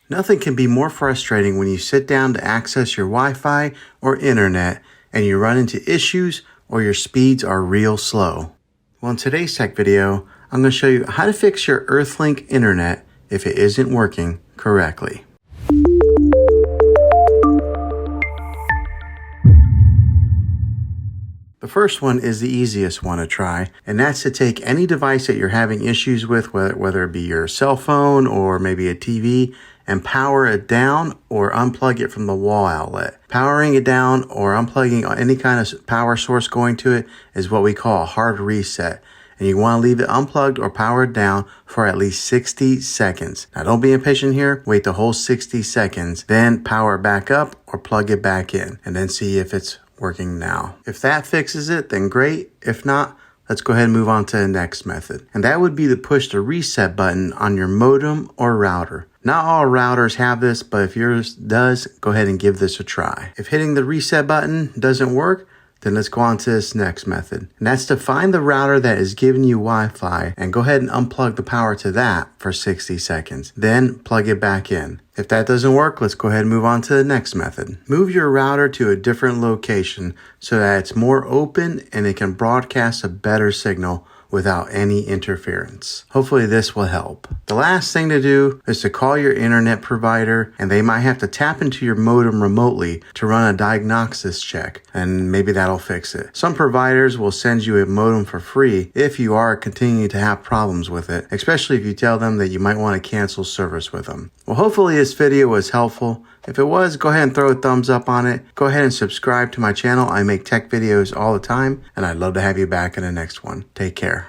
Nothing can be more frustrating when you sit down to access your Wi-Fi or internet and you run into issues or your speeds are real slow. Well, in today's tech video, I'm going to show you how to fix your Earthlink internet if it isn't working correctly. The first one is the easiest one to try, and that's to take any device that you're having issues with, whether it be your cell phone or maybe a TV, and power it down or unplug it from the wall outlet. Powering it down or unplugging any kind of power source going to it is what we call a hard reset. And you want to leave it unplugged or powered down for at least 60 seconds. Now don't be impatient here. Wait the whole 60 seconds, then power it back up or plug it back in, and then see if it's working now. If that fixes it, then great. If not, let's go ahead and move on to the next method. And that would be to push the reset button on your modem or router. Not all routers have this, but if yours does, go ahead and give this a try. If hitting the reset button doesn't work, then let's go on to this next method. And that's to find the router that is giving you Wi-Fi and go ahead and unplug the power to that for 60 seconds. Then plug it back in. If that doesn't work, let's go ahead and move on to the next method. Move your router to a different location so that it's more open and it can broadcast a better signal without any interference. Hopefully this will help. The last thing to do is to call your internet provider, and they might have to tap into your modem remotely to run a diagnosis check, and maybe that'll fix it. Some providers will send you a modem for free if you are continuing to have problems with it, especially if you tell them that you might want to cancel service with them. Well, hopefully this video was helpful. If it was, go ahead and throw a thumbs up on it. Go ahead and subscribe to my channel. I make tech videos all the time, and I'd love to have you back in the next one. Take care.